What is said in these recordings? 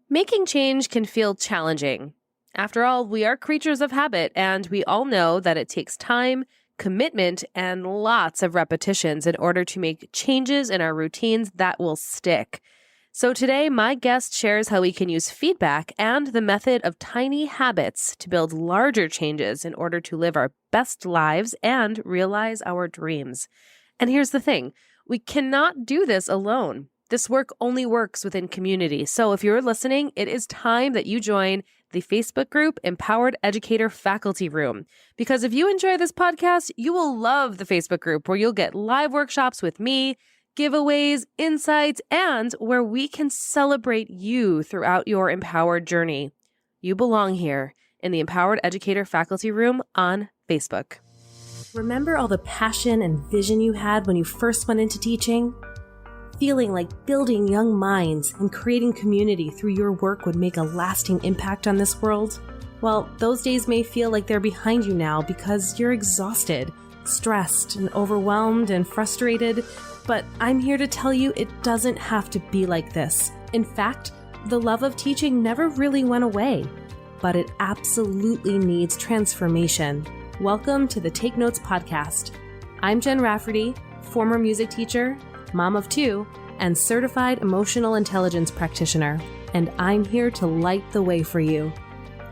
Making change can feel challenging. After all, we are creatures of habit, and we all know that it takes time, commitment, and lots of repetitions in order to make changes in our routines that will stick. So today, my guest shares how we can use feedback and the method of tiny habits to build larger changes in order to live our best lives and realize our dreams. And here's the thing, we cannot do this alone. This work only works within community. So if you're listening, it is time that you join the Facebook group Empowered Educator Faculty Room. Because if you enjoy this podcast, you will love the Facebook group where you'll get live workshops with me, giveaways, insights, and where we can celebrate you throughout your empowered journey. You belong here in the Empowered Educator Faculty Room on Facebook. Remember all the passion and vision you had when you first went into teaching? Feeling like building young minds and creating community through your work would make a lasting impact on this world? Well, those days may feel like they're behind you now because you're exhausted, stressed, and overwhelmed and frustrated, but I'm here to tell you it doesn't have to be like this. In fact, the love of teaching never really went away, but it absolutely needs transformation. Welcome to the Take Notes podcast. I'm Jen Rafferty, former music teacher, mom of two, and certified emotional intelligence practitioner, and I'm here to light the way for you.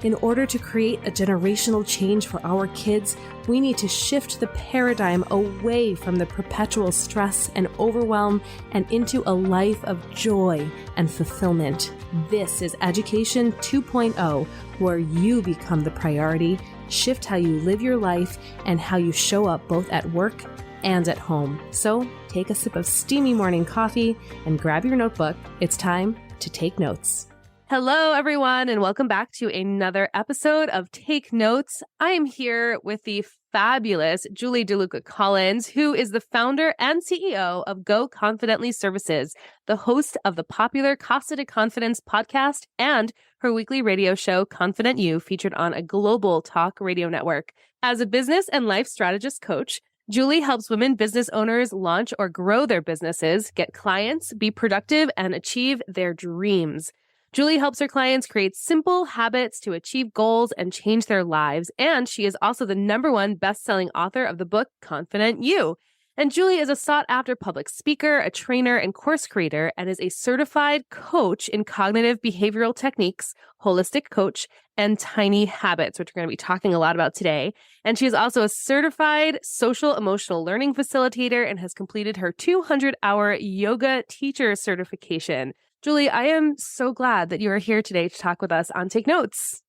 In order to create a generational change for our kids, we need to shift the paradigm away from the perpetual stress and overwhelm and into a life of joy and fulfillment. This is Education 2.0, where you become the priority, shift how you live your life, and how you show up both at work and at home. So take a sip of steamy morning coffee and grab your notebook. It's time to take notes. Hello, everyone, and welcome back to another episode of Take Notes. I am here with the fabulous Julie DeLucca Collins, who is the founder and CEO of Go Confidently Services, the host of the popular Casa de Confidence podcast, and her weekly radio show, Confident You, featured on a global talk radio network. As a business and life strategist coach, Julie helps women business owners launch or grow their businesses, get clients, be productive, and achieve their dreams. Julie helps her clients create simple habits to achieve goals and change their lives. And she is also the #1 best-selling author of the book, Confident You. And Julie is a sought-after public speaker, a trainer, and course creator, and is a certified coach in cognitive behavioral techniques, holistic coach, and tiny habits, which we're going to be talking a lot about today. And she is also a certified social emotional learning facilitator and has completed her 200-hour yoga teacher certification. Julie, I am so glad that you are here today to talk with us on Take Notes.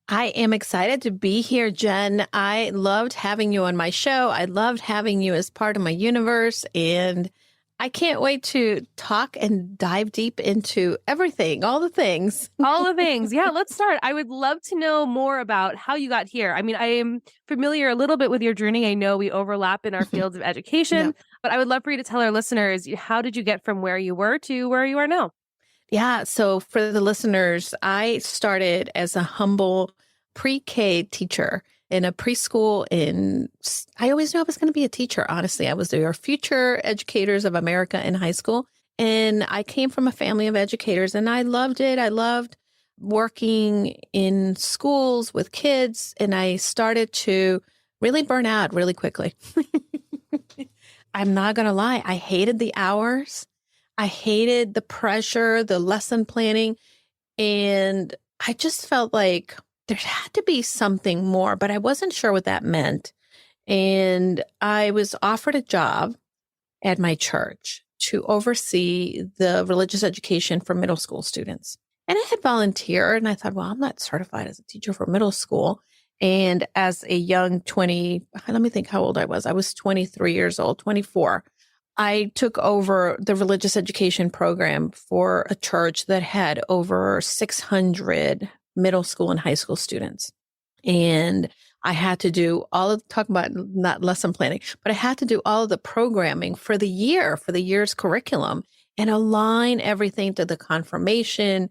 I am excited to be here, Jen. I loved having you on my show. I loved having you as part of my universe, and I can't wait to talk and dive deep into everything, all the things. All the things. Yeah, let's start. I would love to know more about how you got here. I mean, I am familiar a little bit with your journey. I know we overlap in our fields of education, but I would love for you to tell our listeners, how did you get from where you were to where you are now? Yeah. So for the listeners, I started as a humble pre-K teacher in a preschool I always knew I was going to be a teacher. Honestly, I was their future educators of America in high school. And I came from a family of educators and I loved it. I loved working in schools with kids. And I started to really burn out really quickly. I'm not going to lie. I hated the hours. I hated the pressure, the lesson planning, and I just felt like there had to be something more, but I wasn't sure what that meant. And I was offered a job at my church to oversee the religious education for middle school students. And I had volunteered, and I thought, well, I'm not certified as a teacher for middle school. And as a young let me think how old I was. I was 23 years old, 24. I took over the religious education program for a church that had over 600 middle school and high school students. And I had to do talk about not lesson planning, but I had to do all of the programming for the year's curriculum and align everything to the confirmation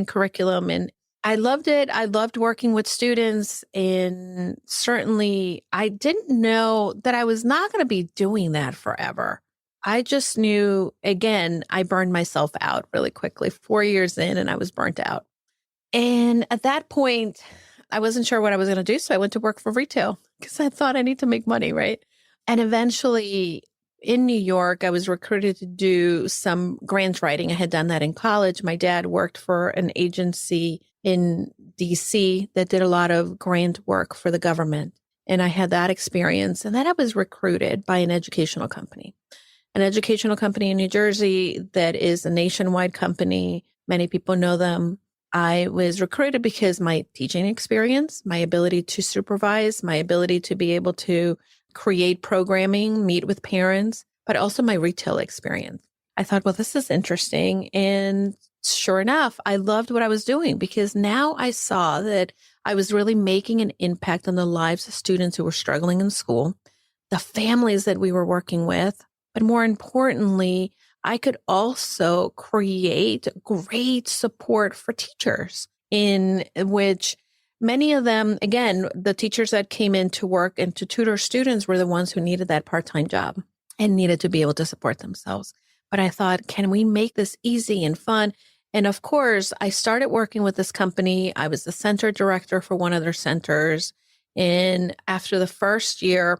curriculum. And I loved it. I loved working with students, and certainly I didn't know that I was not going to be doing that forever. I just knew, again, I burned myself out really quickly, 4 years in, and I was burnt out. And at that point, I wasn't sure what I was going to do. So I went to work for retail because I thought I need to make money, right? And eventually in New York, I was recruited to do some grant writing. I had done that in college. My dad worked for an agency in DC that did a lot of grant work for the government. And I had that experience. And then I was recruited by an educational company in New Jersey that is a nationwide company. Many people know them. I was recruited because my teaching experience, my ability to supervise, my ability to be able to create programming, meet with parents, but also my retail experience. I thought, well, this is interesting. And sure enough, I loved what I was doing because now I saw that I was really making an impact on the lives of students who were struggling in school, the families that we were working with, but more importantly, I could also create great support for teachers in which many of them, again, the teachers that came in to work and to tutor students were the ones who needed that part-time job and needed to be able to support themselves. But I thought, can we make this easy and fun? And of course, I started working with this company. I was the center director for one of their centers. And after the first year,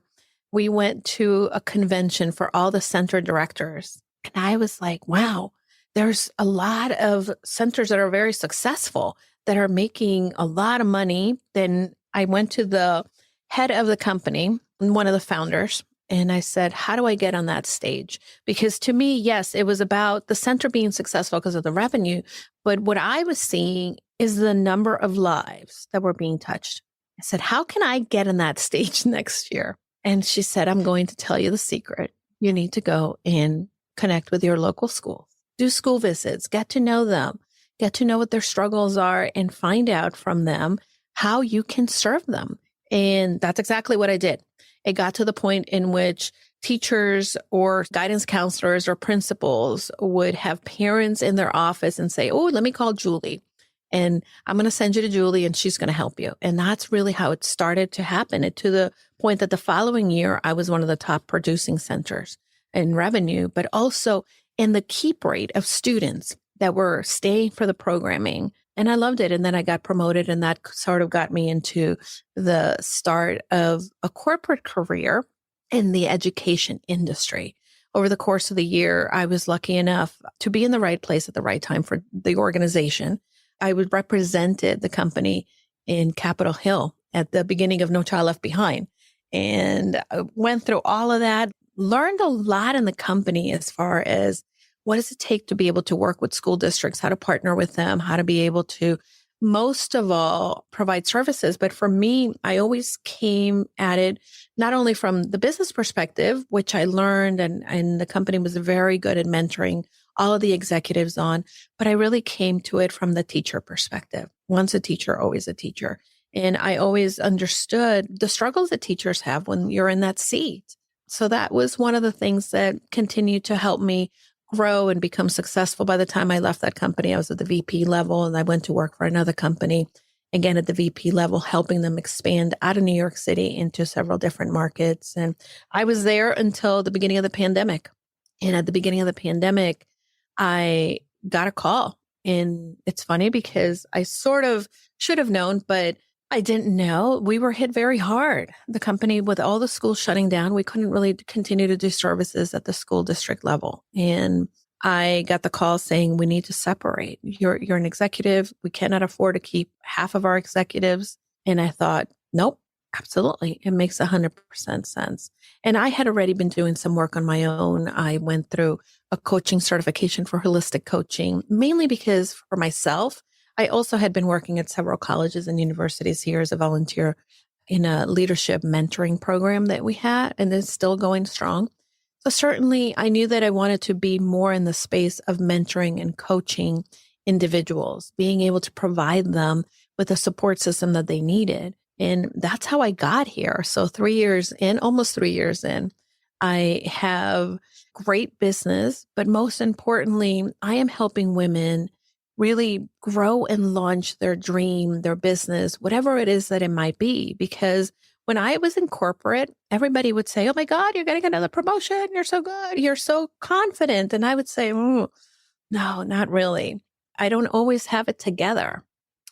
we went to a convention for all the center directors. And I was like, wow, there's a lot of centers that are very successful that are making a lot of money. Then I went to the head of the company, one of the founders, and I said, how do I get on that stage? Because to me, yes, it was about the center being successful because of the revenue. But what I was seeing is the number of lives that were being touched. I said, how can I get on that stage next year? And she said, I'm going to tell you the secret. You need to go and connect with your local schools, do school visits, get to know them, get to know what their struggles are, and find out from them how you can serve them. And that's exactly what I did. It got to the point in which teachers or guidance counselors or principals would have parents in their office and say, oh, let me call Julie. And I'm going to send you to Julie and she's going to help you. And that's really how it started to happen. And to the point that the following year, I was one of the top producing centers in revenue, but also in the keep rate of students that were staying for the programming. And I loved it. And then I got promoted and that sort of got me into the start of a corporate career in the education industry. Over the course of the year, I was lucky enough to be in the right place at the right time for the organization. I represented the company in Capitol Hill at the beginning of No Child Left Behind and I went through all of that, learned a lot in the company as far as what does it take to be able to work with school districts, how to partner with them, how to be able to, most of all, provide services. But for me, I always came at it not only from the business perspective, which I learned and the company was very good at mentoring all of the executives on, but I really came to it from the teacher perspective. Once a teacher, always a teacher. And I always understood the struggles that teachers have when you're in that seat. So that was one of the things that continued to help me grow and become successful. By the time I left that company, I was at the VP level and I went to work for another company, again at the VP level, helping them expand out of New York City into several different markets. And I was there until the beginning of the pandemic. And at the beginning of the pandemic, I got a call. And it's funny because I sort of should have known, but I didn't know. We were hit very hard. The company, with all the schools shutting down, we couldn't really continue to do services at the school district level. And I got the call saying, we need to separate. You're an executive. We cannot afford to keep half of our executives. And I thought, nope, absolutely. It makes 100% sense. And I had already been doing some work on my own. I went through a coaching certification for holistic coaching, mainly because for myself, I also had been working at several colleges and universities here as a volunteer in a leadership mentoring program that we had, and it's still going strong. So certainly I knew that I wanted to be more in the space of mentoring and coaching individuals, being able to provide them with a support system that they needed. And that's how I got here. So 3 years in, almost 3 years in, I have great business, but most importantly, I am helping women really grow and launch their dream, their business, whatever it is that it might be. Because When I was in corporate, everybody would say, "Oh my God, you're getting another promotion. You're so good. You're so confident." And I would say, "Mm, no, not really. I don't always have it together."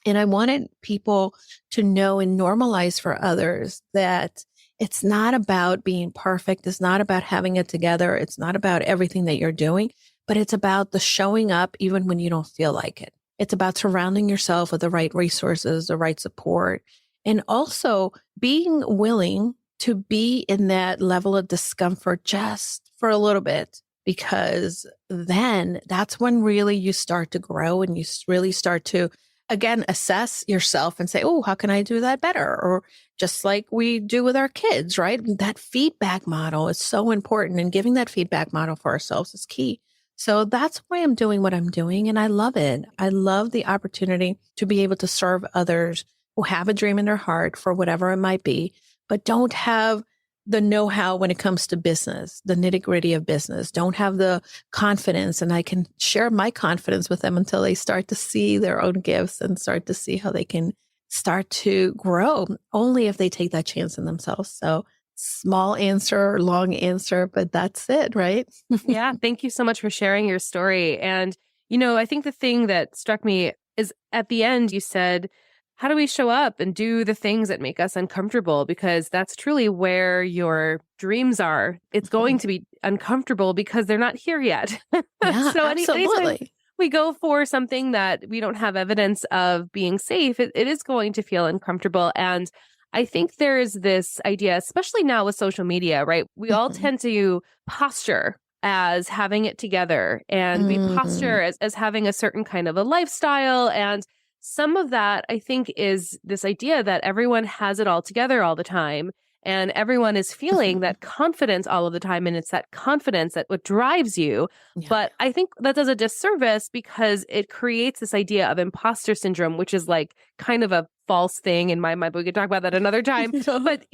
And I wanted people to know and normalize for others that it's not about being perfect. It's not about having it together. It's not about everything that you're doing, but it's about the showing up even when you don't feel like it. It's about surrounding yourself with the right resources, the right support, and also being willing to be in that level of discomfort just for a little bit, because then that's when really you start to grow and you really start to, again, assess yourself and say, "Oh, how can I do that better?" Or just like we do with our kids, right? That feedback model is so important, and giving that feedback model for ourselves is key. So that's why I'm doing what I'm doing. And I love it. I love the opportunity to be able to serve others who have a dream in their heart for whatever it might be, but don't have the know-how when it comes to business, the nitty-gritty of business, don't have the confidence. And I can share my confidence with them until they start to see their own gifts and start to see how they can start to grow, only if they take that chance in themselves. So small answer, long answer, but that's it, right? Yeah, thank you so much for sharing your story. And, I think the thing that struck me is at the end, you said, how do we show up and do the things that make us uncomfortable? Because that's truly where your dreams are. It's going to be uncomfortable because they're not here yet. Yeah, So anytime absolutely. we go for something that we don't have evidence of being safe, it is going to feel uncomfortable. And I think there is this idea, especially now with social media, right? We all Mhm. tend to posture as having it together, and we Mm, posture as having a certain kind of a lifestyle. And some of that, I think, is this idea that everyone has it all together all the time. And everyone is feeling mhm. that confidence all of the time. And it's that confidence that what drives you. Yeah. But I think that does a disservice because it creates this idea of imposter syndrome, which is like kind of a false thing in my mind. But we could talk about that another time. Yeah. But,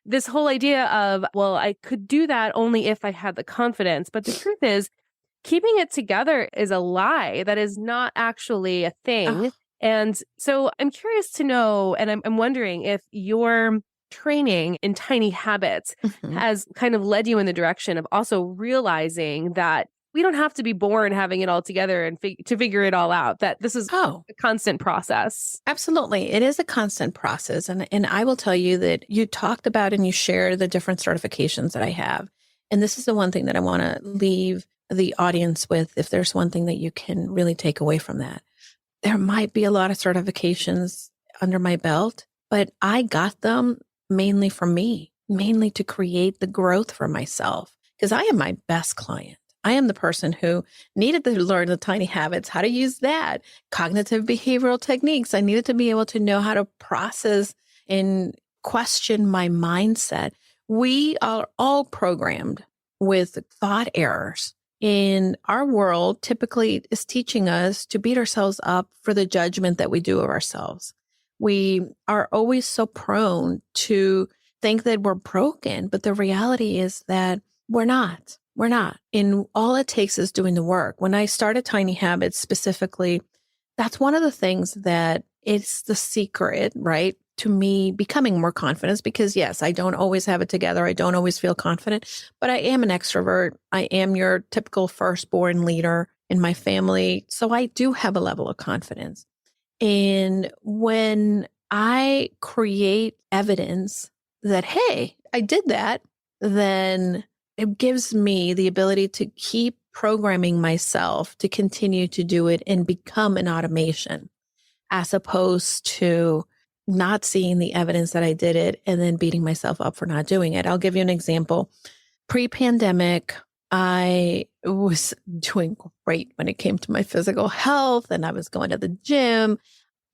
this whole idea of, well, I could do that only if I had the confidence. But the truth is, keeping it together is a lie. That is not actually a thing. Oh, And so I'm curious to know, and I'm wondering if your training in tiny habits mhm. has kind of led you in the direction of also realizing that we don't have to be born having it all together and to figure it all out, that this is Oh, a constant process. absolutely. It is a constant process. And I will tell you that you talked about and you shared the different certifications that I have. And this is the one thing that I want to leave the audience with. If there's one thing that you can really take away from that, there might be a lot of certifications under my belt, but I got them mainly for me, mainly to create the growth for myself, because I am my best client. I am the person who needed to learn the tiny habits, how to use that, cognitive behavioral techniques. I needed to be able to know how to process and question my mindset. We are all programmed with thought errors. In our world, typically is teaching us to beat ourselves up for the judgment that we do of ourselves. We are always so prone to think that we're broken, but the reality is that we're not. We're not. And all it takes is doing the work. When I started Tiny Habits specifically, that's one of the things that it's the secret, right? To me becoming more confident, because yes, I don't always have it together. I don't always feel confident, but I am an extrovert. I am your typical firstborn leader in my family. So I do have a level of confidence. And when I create evidence that, hey, I did that, then it gives me the ability to keep programming myself to continue to do it and become an automation, as opposed to not seeing the evidence that I did it and then beating myself up for not doing it. I'll give you an example. Pre-pandemic, I was doing great when it came to my physical health, and I was going to the gym.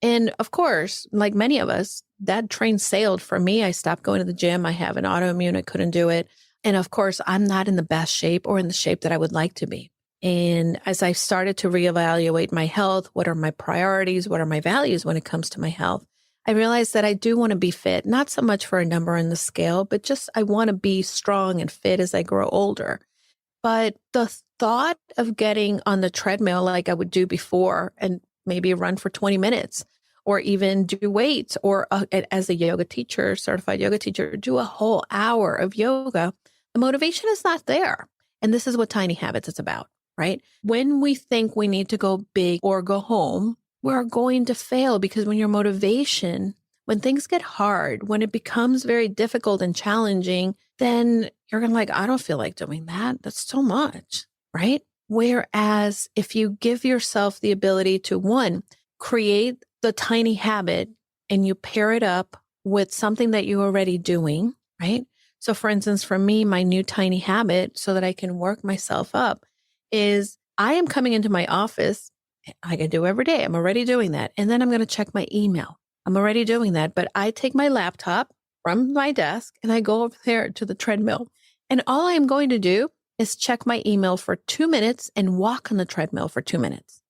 And of course, like many of us, that train sailed for me. I stopped going to the gym. I have an autoimmune. I couldn't do it. And of course, I'm not in the best shape or in the shape that I would like to be. And as I started to reevaluate my health, what are my priorities? What are my values when it comes to my health? I realized that I do want to be fit, not so much for a number on the scale, but just I want to be strong and fit as I grow older. But the thought of getting on the treadmill like I would do before and maybe run for 20 minutes or even do weights, or as a yoga teacher, certified yoga teacher, do a whole hour of yoga, the motivation is not there. And this is what Tiny Habits is about, right? When we think we need to go big or go home, we're going to fail, because when your motivation, when things get hard, when it becomes very difficult and challenging, then you're going to like, I don't feel like doing that. That's so much, right? Whereas if you give yourself the ability to, one, create the tiny habit and you pair it up with something that you're already doing, right? So for instance, for me, my new tiny habit, so that I can work myself up, is I am coming into my office. I can do every day. I'm already doing that. And then I'm going to check my email. I'm already doing that. But I take my laptop from my desk and I go over there to the treadmill. And all I am going to do is check my email for 2 minutes and walk on the treadmill for 2 minutes,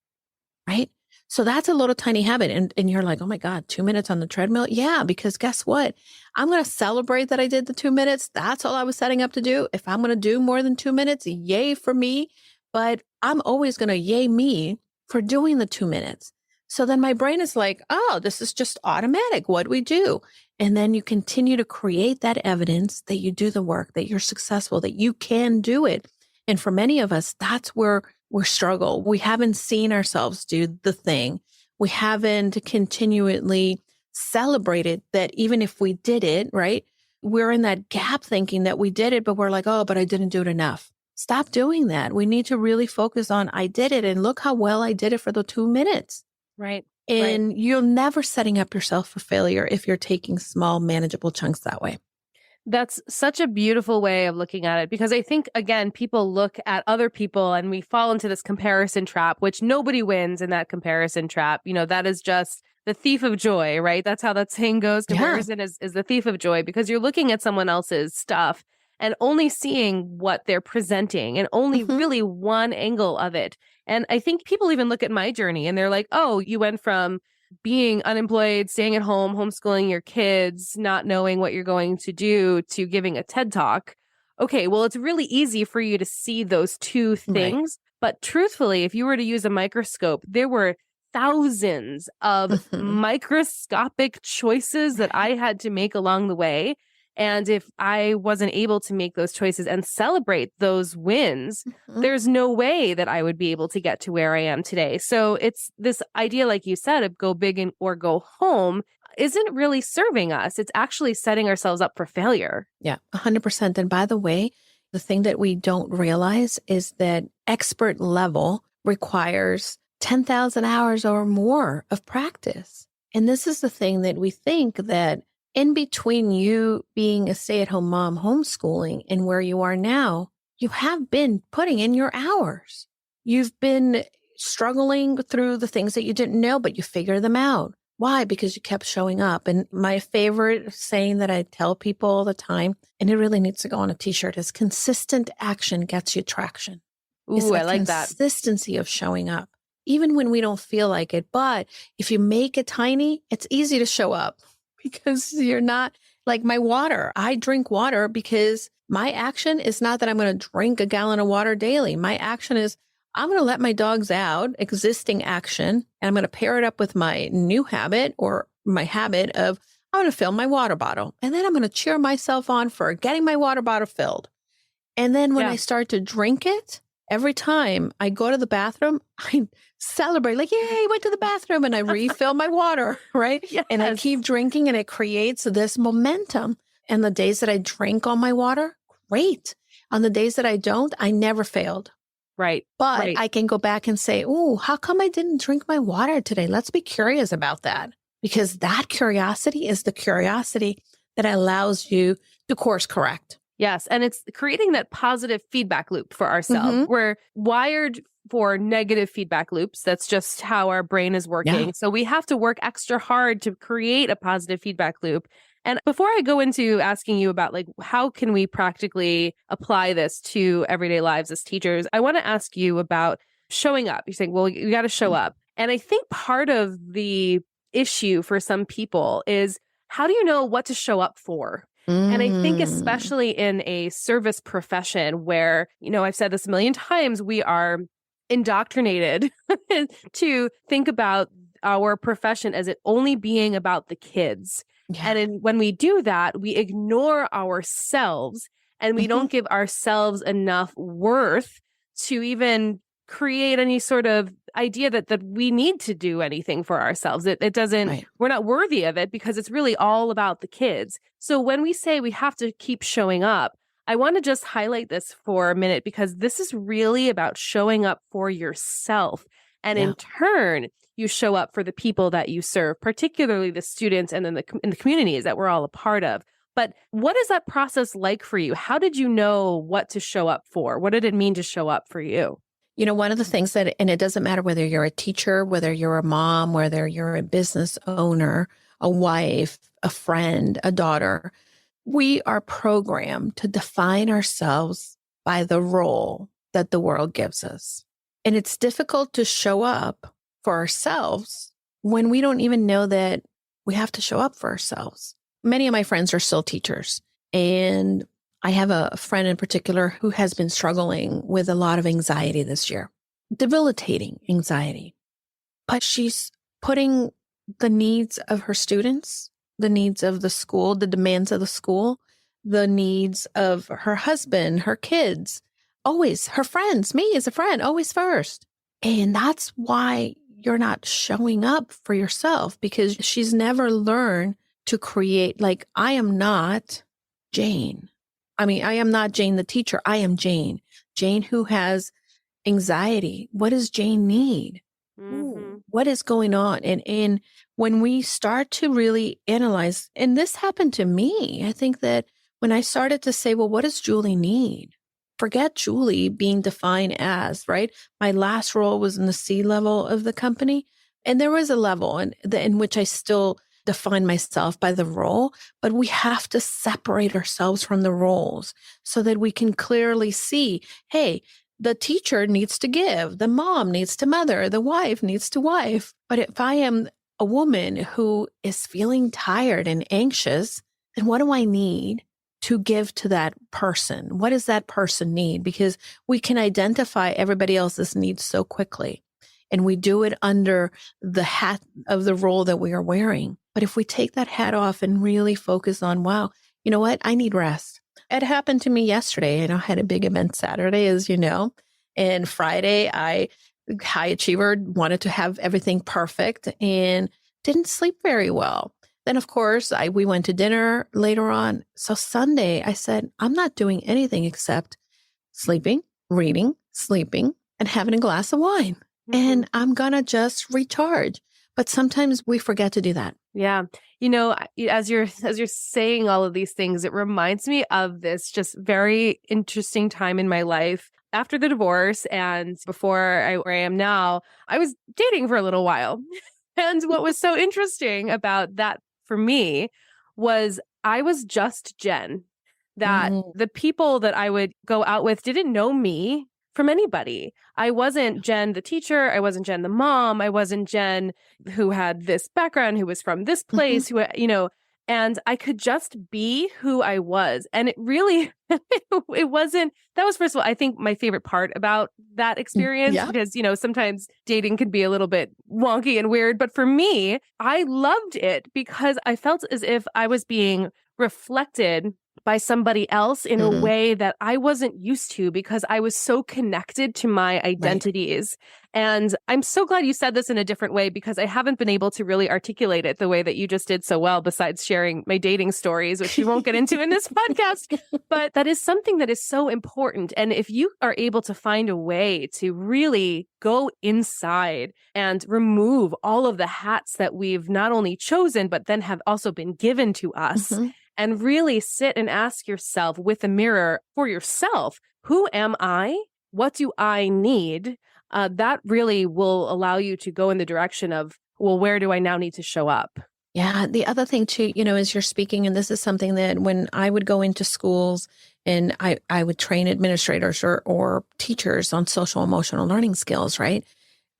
right? So that's a little tiny habit. And you're like, oh my God, 2 minutes on the treadmill? Yeah, because guess what? I'm going to celebrate that I did the 2 minutes. That's all I was setting up to do. If I'm going to do more than 2 minutes, yay for me. But I'm always going to yay me for doing the 2 minutes. So then my brain is like, oh, this is just automatic. What do we do? And then you continue to create that evidence that you do the work, that you're successful, that you can do it. And for many of us, that's where we struggle. We haven't seen ourselves do the thing. We haven't continually celebrated that even if we did it, right? We're in that gap thinking that we did it, but we're like, oh, but I didn't do it enough. Stop doing that. We need to really focus on, I did it, and look how well I did it for the 2 minutes. Right. And you're never setting up yourself for failure if you're taking small, manageable chunks that way. That's such a beautiful way of looking at it, because I think, again, people look at other people and we fall into this comparison trap, which nobody wins in that comparison trap. You know, that is just the thief of joy, right? That's how that saying goes. Comparison is the thief of joy, because you're looking at someone else's stuff and only seeing what they're presenting and only really one angle of it. And I think people even look at my journey and they're like, oh, you went from being unemployed, staying at home, homeschooling your kids, not knowing what you're going to do, to giving a TED Talk. Okay, well, it's really easy for you to see those two things. Right. But truthfully, if you were to use a microscope, there were thousands of microscopic choices that I had to make along the way. And if I wasn't able to make those choices and celebrate those wins, there's no way that I would be able to get to where I am today. So it's this idea, like you said, of go big or go home isn't really serving us. It's actually setting ourselves up for failure. Yeah, 100%. And by the way, the thing that we don't realize is that expert level requires 10,000 hours or more of practice. And this is the thing that we think that in between you being a stay-at-home mom homeschooling and where you are now, you have been putting in your hours. You've been struggling through the things that you didn't know, but you figure them out. Why? Because you kept showing up. And my favorite saying that I tell people all the time, and it really needs to go on a t-shirt, is consistent action gets you traction. Ooh, I like that. Consistency of showing up, even when we don't feel like it. But if you make it tiny, it's easy to show up. Because you're not like my water. I drink water because my action is not that I'm going to drink a gallon of water daily. My action is I'm going to let my dogs out, existing action, and I'm going to pair it up with my new habit, or my habit of I'm going to fill my water bottle. And then I'm going to cheer myself on for getting my water bottle filled. And then when I start to drink it, every time I go to the bathroom, I celebrate, like, yay, I went to the bathroom, and I refill my water, right? Yes. And I keep drinking, and it creates this momentum. And the days that I drink all my water, great. On the days that I don't, I never failed. Right. But I can go back and say, oh, how come I didn't drink my water today? Let's be curious about that. Because that curiosity is the curiosity that allows you to course correct. Yes. And it's creating that positive feedback loop for ourselves. We're wired for negative feedback loops. That's just how our brain is working. Yeah. So we have to work extra hard to create a positive feedback loop. And before I go into asking you about like, how can we practically apply this to everyday lives as teachers, I want to ask you about showing up. You're saying, well, you got to show up. And I think part of the issue for some people is, how do you know what to show up for? And I think especially in a service profession where, you know, I've said this a million times, we are indoctrinated to think about our profession as it only being about the kids. Yeah. And when we do that, we ignore ourselves and we don't give ourselves enough worth to even create any sort of idea that we need to do anything for ourselves. It doesn't, Right. we're not worthy of it because it's really all about the kids. So when we say we have to keep showing up, I want to just highlight this for a minute because this is really about showing up for yourself. And in turn, you show up for the people that you serve, particularly the students and then in the communities that we're all a part of. But what is that process like for you? How did you know what to show up for? What did it mean to show up for you? You know, one of the things that, and it doesn't matter whether you're a teacher, whether you're a mom, whether you're a business owner, a wife, a friend, a daughter, we are programmed to define ourselves by the role that the world gives us. And it's difficult to show up for ourselves when we don't even know that we have to show up for ourselves. Many of my friends are still teachers, and I have a friend in particular who has been struggling with a lot of anxiety this year, debilitating anxiety. But she's putting the needs of her students, the needs of the school, the demands of the school, the needs of her husband, her kids, always her friends, me as a friend, always first. And that's why you're not showing up for yourself, because she's never learned to create, like, I am not Jane. I mean, I am not Jane the teacher. I am Jane. Jane who has anxiety. What does Jane need? What is going on? And when we start to really analyze, and this happened to me, I think that when I started to say, well, what does Julie need? Forget Julie being defined as, right? My last role was in the C level of the company. And there was a level in which I still define myself by the role, but we have to separate ourselves from the roles so that we can clearly see, hey, the teacher needs to give, the mom needs to mother, the wife needs to wife. But if I am a woman who is feeling tired and anxious, then what do I need to give to that person? What does that person need? Because we can identify everybody else's needs so quickly, and we do it under the hat of the role that we are wearing. But if we take that hat off and really focus on, wow, you know what? I need rest. It happened to me yesterday. I had a big event Saturday, as you know, and Friday, high achiever, wanted to have everything perfect and didn't sleep very well. Then, of course, we went to dinner later on. So Sunday, I said, I'm not doing anything except sleeping, reading, sleeping, and having a glass of wine. And I'm going to just recharge. But sometimes we forget to do that. Yeah. You know, as you're saying all of these things, it reminds me of this just very interesting time in my life. After the divorce and before where I am now, I was dating for a little while. And what was so interesting about that for me was I was just Jen, that the people that I would go out with didn't know me from anybody. I wasn't Jen the teacher. I wasn't Jen the mom. I wasn't Jen who had this background, who was from this place, who, and I could just be who I was. And it really, it wasn't, that was, first of all, I think my favorite part about that experience, because, sometimes dating can be a little bit wonky and weird. But for me, I loved it because I felt as if I was being reflected by somebody else in a way that I wasn't used to because I was so connected to my identities. Right. And I'm so glad you said this in a different way because I haven't been able to really articulate it the way that you just did so well, besides sharing my dating stories, which we won't get into in this podcast. But that is something that is so important. And if you are able to find a way to really go inside and remove all of the hats that we've not only chosen, but then have also been given to us, and really sit and ask yourself with a mirror for yourself, who am I? What do I need? That really will allow you to go in the direction of, well, where do I now need to show up? Yeah. The other thing too, as you're speaking, and this is something that when I would go into schools and I would train administrators or teachers on social emotional learning skills, right?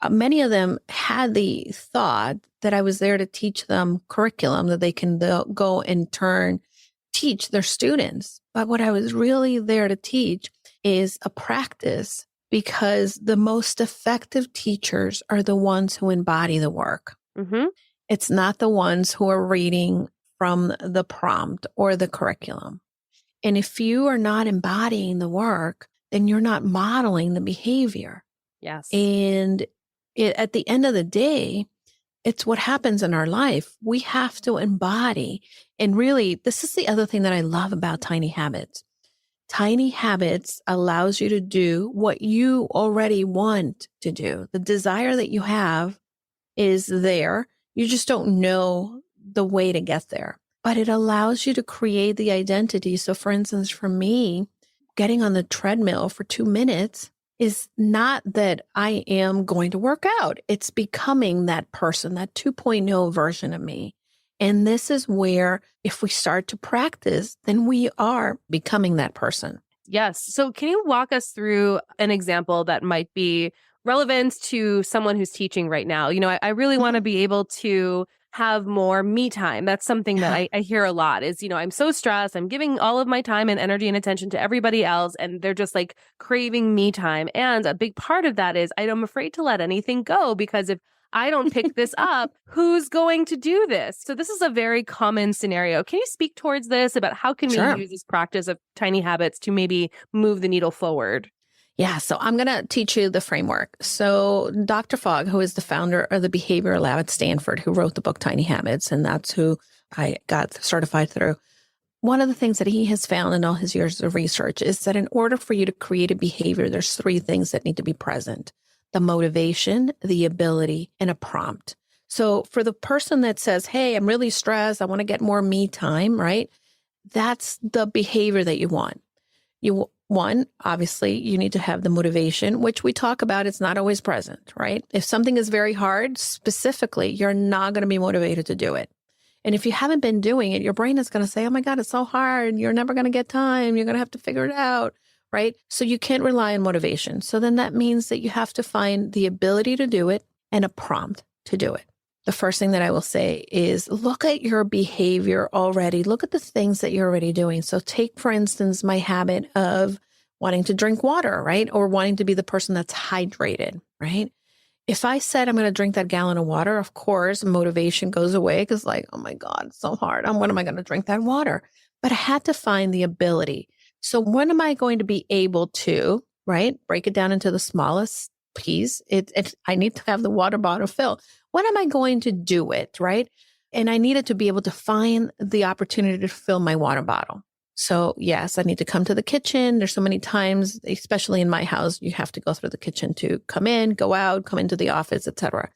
Many of them had the thought that I was there to teach them curriculum that they can go and teach their students. But what I was really there to teach is a practice, because the most effective teachers are the ones who embody the work. Mm-hmm. It's not the ones who are reading from the prompt or the curriculum. And if you are not embodying the work, then you're not modeling the behavior. Yes. And at the end of the day, it's what happens in our life. We have to embody. And really, this is the other thing that I love about tiny habits. Tiny habits allows you to do what you already want to do. The desire that you have is there. You just don't know the way to get there, but it allows you to create the identity. So for instance, for me, getting on the treadmill for 2 minutes is not that I am going to work out. It's becoming that person, that 2.0 version of me. And this is where if we start to practice, then we are becoming that person. Yes. So can you walk us through an example that might be relevant to someone who's teaching right now? I really want to be able to have more me time. That's something that I hear a lot is, I'm so stressed. I'm giving all of my time and energy and attention to everybody else. And they're just like craving me time. And a big part of that is I'm afraid to let anything go because if I don't pick this up, who's going to do this? So this is a very common scenario. Can you speak towards this about how can Sure. we use this practice of tiny habits to maybe move the needle forward? Yeah, so I'm going to teach you the framework. So Dr. Fogg, who is the founder of the behavioral lab at Stanford, who wrote the book Tiny Habits, and that's who I got certified through. One of the things that he has found in all his years of research is that in order for you to create a behavior, there's 3 things that need to be present: the motivation, the ability, and a prompt. So for the person that says, hey, I'm really stressed, I want to get more me time, right? That's the behavior that you want. One, obviously, you need to have the motivation, which we talk about. It's not always present, right? If something is very hard, specifically, you're not going to be motivated to do it. And if you haven't been doing it, your brain is going to say, oh my God, it's so hard. You're never going to get time. You're going to have to figure it out, right? So you can't rely on motivation. So then that means that you have to find the ability to do it and a prompt to do it. The first thing that I will say is look at your behavior already. Look at the things that you're already doing. So take, for instance, my habit of wanting to drink water, right? Or wanting to be the person that's hydrated, right? If I said I'm going to drink that gallon of water, of course, motivation goes away because like, oh my God, it's so hard. When am I going to drink that water? But I had to find the ability. So when am I going to be able to, right? Break it down into the smallest piece. I need to have the water bottle filled. When am I going to do it, right? And I needed to be able to find the opportunity to fill my water bottle. So yes, I need to come to the kitchen. There's so many times, especially in my house, you have to go through the kitchen to come in, go out, come into the office, etc.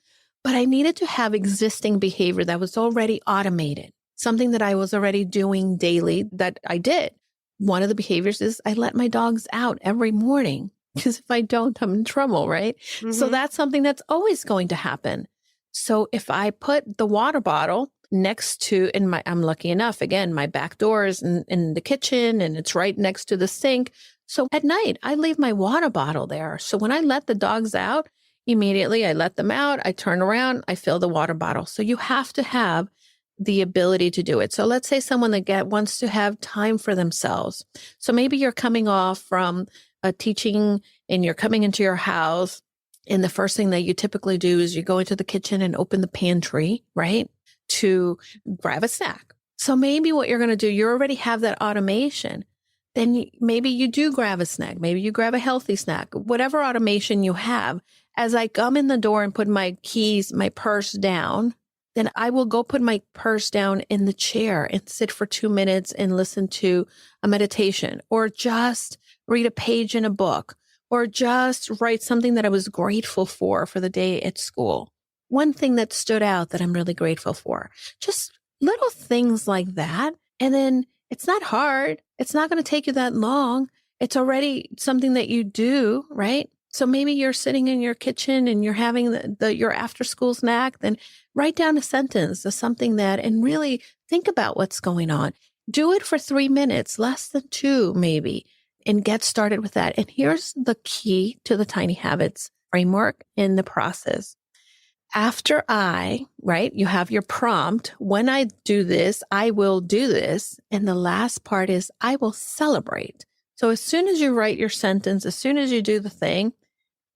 But I needed to have existing behavior that was already automated, something that I was already doing daily that I did. One of the behaviors is I let my dogs out every morning because if I don't, I'm in trouble, right? Mm-hmm. So that's something that's always going to happen. So if I put the water bottle next to, I'm lucky enough, again, my back door is in the kitchen and it's right next to the sink. So at night, I leave my water bottle there. So when I let the dogs out, immediately I let them out, I turn around, I fill the water bottle. So you have to have the ability to do it. So let's say someone that wants to have time for themselves. So maybe you're coming off from a teaching and you're coming into your house. And the first thing that you typically do is you go into the kitchen and open the pantry, right? To grab a snack. So maybe what you're going to do, you already have that automation. Then maybe you do grab a snack. Maybe you grab a healthy snack, whatever automation you have. As I come in the door and put my keys, my purse down, then I will go put my purse down in the chair and sit for 2 minutes and listen to a meditation or just read a page in a book or just write something that I was grateful for the day at school. One thing that stood out that I'm really grateful for, just little things like that. And then it's not hard. It's not going to take you that long. It's already something that you do, right? So maybe you're sitting in your kitchen and you're having your after school snack, then write down a sentence of something and really think about what's going on. Do it for 3 minutes, less than 2 maybe, and get started with that. And here's the key to the Tiny Habits framework in the process. After you have your prompt, when I do this, I will do this. And the last part is I will celebrate. So as soon as you write your sentence, as soon as you do the thing,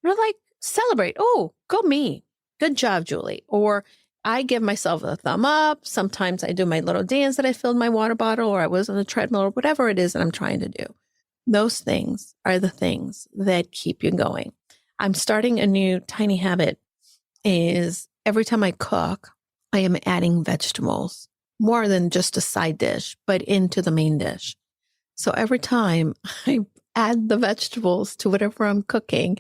you're like, celebrate. Oh, go me. Good job, Julie. Or I give myself a thumb up. Sometimes I do my little dance that I filled my water bottle, or I was on the treadmill, or whatever it is that I'm trying to do. Those things are the things that keep you going. I'm starting a new tiny habit is every time I cook, I am adding vegetables, more than just a side dish, but into the main dish. So every time I add the vegetables to whatever I'm cooking,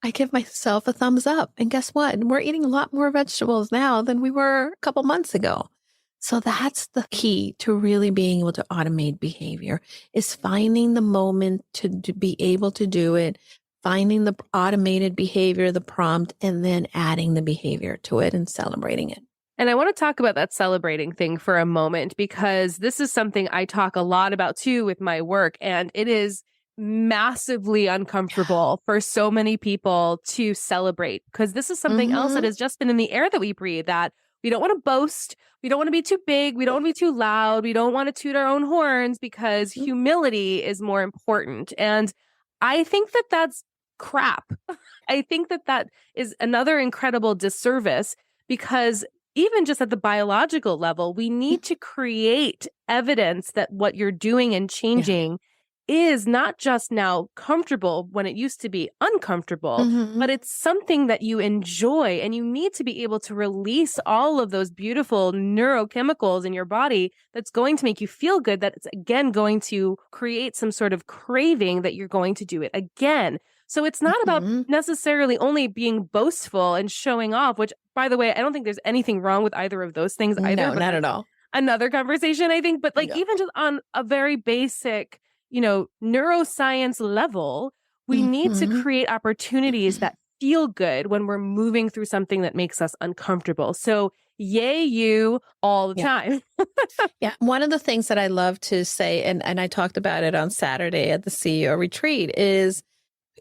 I give myself a thumbs up. And guess what? We're eating a lot more vegetables now than we were a couple months ago. So that's the key to really being able to automate behavior, is finding the moment to be able to do it, finding the automated behavior, the prompt, and then adding the behavior to it and celebrating it. And I want to talk about that celebrating thing for a moment, because this is something I talk a lot about too with my work. And it is massively uncomfortable for so many people to celebrate, because this is something else that has just been in the air that we breathe, that we don't want to boast. We don't want to be too big. We don't want to be too loud. We don't want to toot our own horns, because humility is more important. And I think that that's crap. I think that that is another incredible disservice, because even just at the biological level, we need to create evidence that what you're doing and changing is not just now comfortable when it used to be uncomfortable, but it's something that you enjoy, and you need to be able to release all of those beautiful neurochemicals in your body that's going to make you feel good, that it's again going to create some sort of craving that you're going to do it again. So it's not about necessarily only being boastful and showing off, which, by the way, I don't think there's anything wrong with either of those things either. No, not at all. Another conversation, I think. But even just on a very basic, neuroscience level, we need to create opportunities that feel good when we're moving through something that makes us uncomfortable. So yay you all the time. One of the things that I love to say, and I talked about it on Saturday at the CEO retreat, is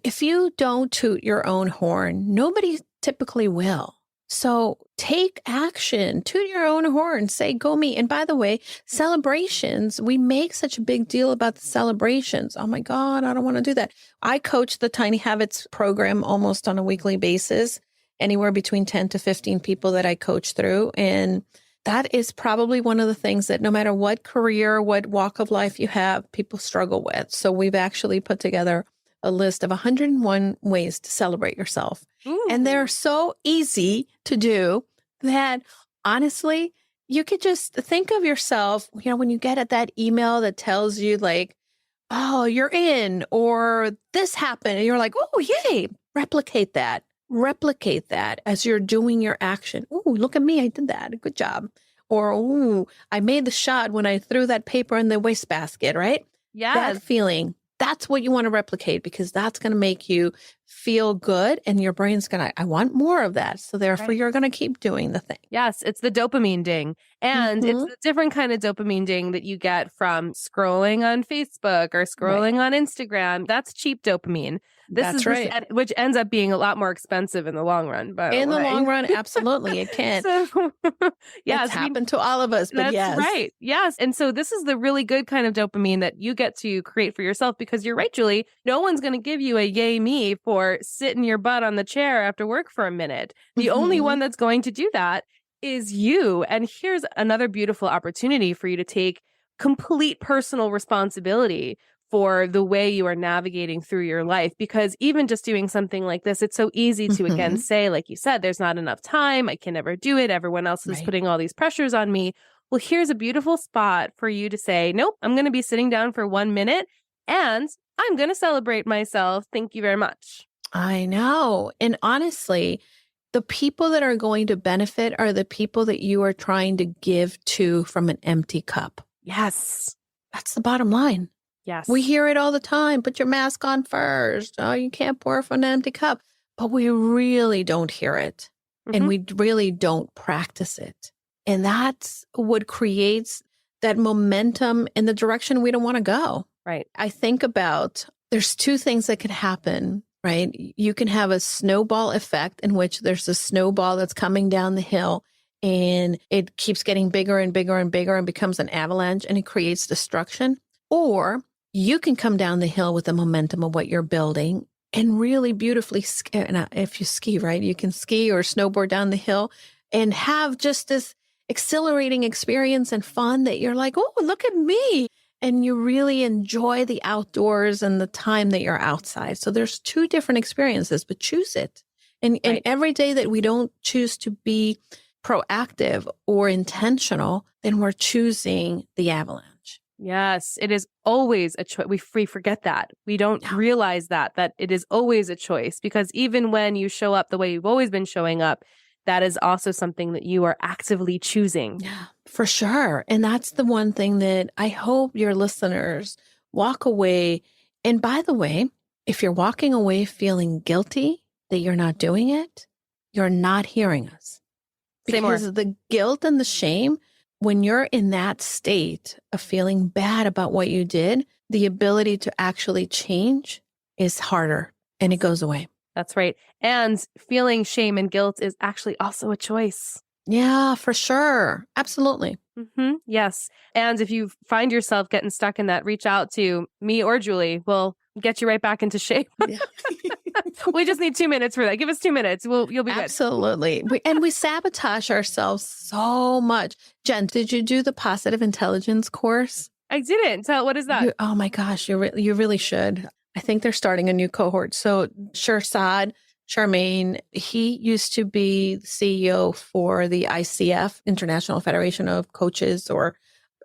if you don't toot your own horn, nobody typically will. So take action, toot your own horn, say, go me. And by the way, celebrations, we make such a big deal about the celebrations. Oh my God, I don't want to do that. I coach the Tiny Habits program almost on a weekly basis, anywhere between 10 to 15 people that I coach through. And that is probably one of the things that no matter what career, what walk of life you have, people struggle with. So we've actually put together a list of 101 ways to celebrate yourself. Ooh. And they're so easy to do that, honestly, you could just think of yourself, when you get at that email that tells you like, oh, you're in, or this happened, and you're like, oh, yay, replicate that as you're doing your action. Oh, look at me, I did that. Good job. Or, oh, I made the shot when I threw that paper in the wastebasket, right? Yeah. That feeling. That's what you want to replicate, because that's going to make you feel good, and your brain's going to, I want more of that. So therefore, you're going to keep doing the thing. Yes, it's the dopamine ding. And it's a different kind of dopamine ding that you get from scrolling on Facebook or scrolling on Instagram. That's cheap dopamine. That's right. Which ends up being a lot more expensive in the long run. But in the long run, absolutely, it can. It's happened to all of us, but that's right. Yes. And so this is the really good kind of dopamine that you get to create for yourself, because you're right, Julie. No one's going to give you a yay me for sitting your butt on the chair after work for a minute. The only one that's going to do that is you. And here's another beautiful opportunity for you to take complete personal responsibility for the way you are navigating through your life. Because even just doing something like this, it's so easy to again say, like you said, there's not enough time. I can never do it. Everyone else is putting all these pressures on me. Well, here's a beautiful spot for you to say, nope, I'm going to be sitting down for 1 minute and I'm going to celebrate myself. Thank you very much. I know. And honestly, the people that are going to benefit are the people that you are trying to give to from an empty cup. Yes. That's the bottom line. Yes. We hear it all the time. Put your mask on first. Oh, you can't pour from an empty cup. But we really don't hear it. And we really don't practice it. And that's what creates that momentum in the direction we don't want to go. Right. I think about, there's two things that could happen, right? You can have a snowball effect in which there's a snowball that's coming down the hill and it keeps getting bigger and bigger and bigger and becomes an avalanche and it creates destruction. Or you can come down the hill with the momentum of what you're building and really beautifully ski. If you ski, right, you can ski or snowboard down the hill and have just this exhilarating experience and fun that you're like, oh, look at me. And you really enjoy the outdoors and the time that you're outside. So there's two different experiences, but choose it. And every day that we don't choose to be proactive or intentional, then we're choosing the avalanche. Yes, it is always a choice. We forget that. We don't realize that it is always a choice, because even when you show up the way you've always been showing up, that is also something that you are actively choosing. Yeah, for sure. And that's the one thing that I hope your listeners walk away. And by the way, if you're walking away feeling guilty that you're not doing it, you're not hearing us. Because the guilt and the shame, when you're in that state of feeling bad about what you did, the ability to actually change is harder and it goes away. That's right. And feeling shame and guilt is actually also a choice. Yeah, for sure. Absolutely. Mm-hmm. Yes. And if you find yourself getting stuck in that, reach out to me or Julie. We'll get you right back into shape. Yeah. We just need 2 minutes for that. Give us 2 minutes. You'll be good. Absolutely. We sabotage ourselves so much. Jen, did you do the positive intelligence course? I didn't. So what is that? Oh my gosh, you really should. I think they're starting a new cohort. So Charmaine, he used to be the CEO for the ICF, International Federation of Coaches,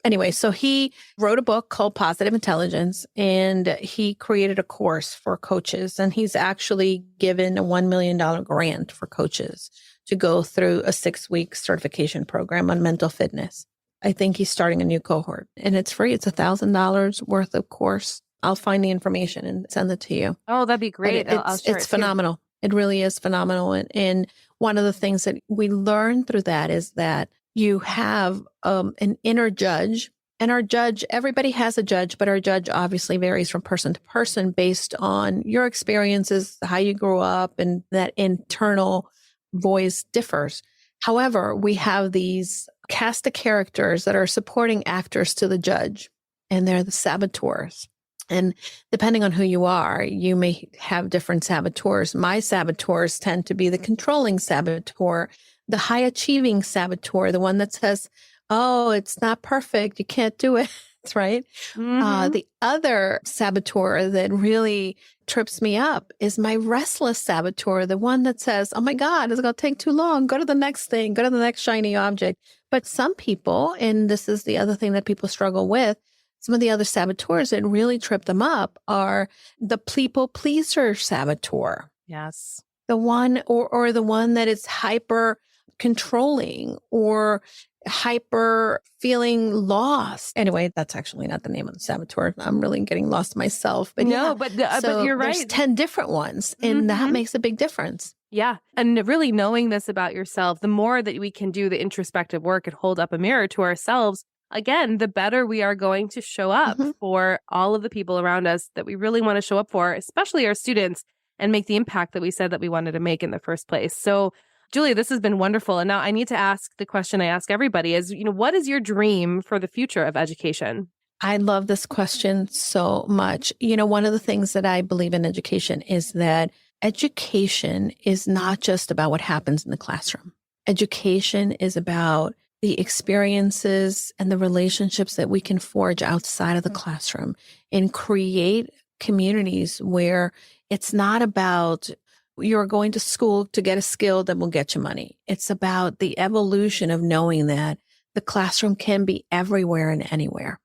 anyway, so he wrote a book called Positive Intelligence, and he created a course for coaches. And he's actually given a $1 million grant for coaches to go through a 6-week certification program on mental fitness. I think he's starting a new cohort, and it's free. It's $1,000 worth of course. I'll find the information and send it to you. Oh, that'd be great. I'll share it's phenomenal. It really is phenomenal. And one of the things that we learn through that is that you have an inner judge. And our judge, everybody has a judge, but our judge obviously varies from person to person based on your experiences, how you grew up, and that internal voice differs. However, we have these cast of characters that are supporting actors to the judge, and they're the saboteurs. And depending on who you are, you may have different saboteurs. My saboteurs tend to be the controlling saboteur, the high achieving saboteur, the one that says, oh, it's not perfect, you can't do it, right? Mm-hmm. The other saboteur that really trips me up is my restless saboteur, the one that says, oh my God, it's going to take too long. Go to the next thing, go to the next shiny object. But some people, and this is the other thing that people struggle with, some of the other saboteurs that really trip them up are the people pleaser saboteur. Yes. The one or the one that is hyper controlling or hyper feeling lost. Anyway, that's actually not the name of the saboteur. I'm really getting lost myself. But no, yeah. but So you're right. There's 10 different ones, and that makes a big difference. Yeah. And really knowing this about yourself, the more that we can do the introspective work and hold up a mirror to ourselves, again, the better we are going to show up for all of the people around us that we really want to show up for, especially our students, and make the impact that we said that we wanted to make in the first place. So, Julie, this has been wonderful. And now I need to ask the question I ask everybody is, what is your dream for the future of education? I love this question so much. One of the things that I believe in education is that education is not just about what happens in the classroom. Education is about the experiences and the relationships that we can forge outside of the classroom and create communities where it's not about you're going to school to get a skill that will get you money. It's about the evolution of knowing that the classroom can be everywhere and anywhere,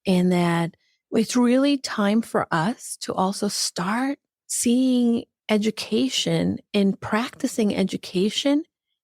and that it's really time for us to also start seeing education and practicing education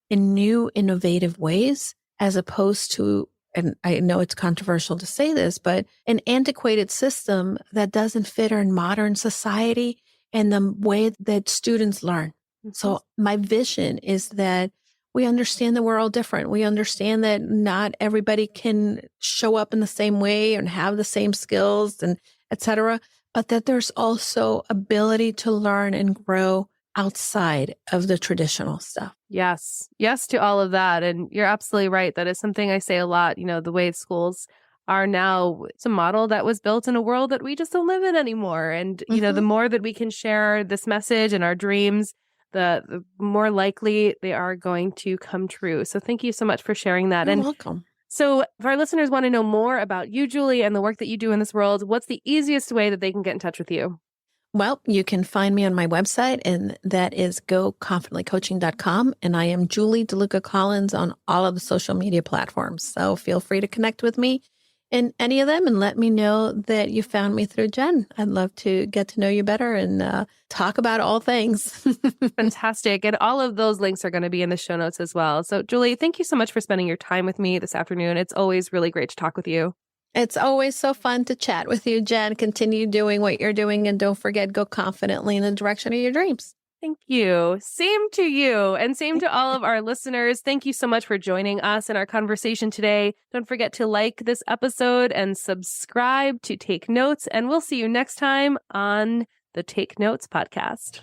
in new, innovative ways, as opposed to, and I know it's controversial to say this, but an antiquated system that doesn't fit our modern society and the way that students learn. So my vision is that we understand that we're all different. We understand that not everybody can show up in the same way and have the same skills and et cetera, but that there's also ability to learn and grow outside of the traditional stuff. Yes. Yes to all of that. And you're absolutely right. That is something I say a lot, the way schools are now, it's a model that was built in a world that we just don't live in anymore. And, the more that we can share this message and our dreams, the more likely they are going to come true. So thank you so much for sharing that. You're welcome. So if our listeners want to know more about you, Julie, and the work that you do in this world, what's the easiest way that they can get in touch with you? Well, you can find me on my website, and that is goconfidentlycoaching.com. And I am Julie DeLucca Collins on all of the social media platforms. So feel free to connect with me in any of them and let me know that you found me through Jen. I'd love to get to know you better and talk about all things. Fantastic. And all of those links are going to be in the show notes as well. So Julie, thank you so much for spending your time with me this afternoon. It's always really great to talk with you. It's always so fun to chat with you, Jen. Continue doing what you're doing, and don't forget, go confidently in the direction of your dreams. Thank you. Same to you, and same to all of our listeners. Thank you so much for joining us in our conversation today. Don't forget to like this episode and subscribe to Take Notes, and we'll see you next time on the Take Notes podcast.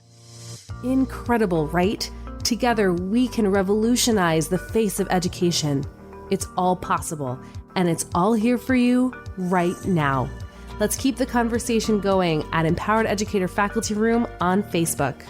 Incredible, right? Together, we can revolutionize the face of education. It's all possible, and it's all here for you right now. Let's keep the conversation going at Empowered Educator Faculty Room on Facebook.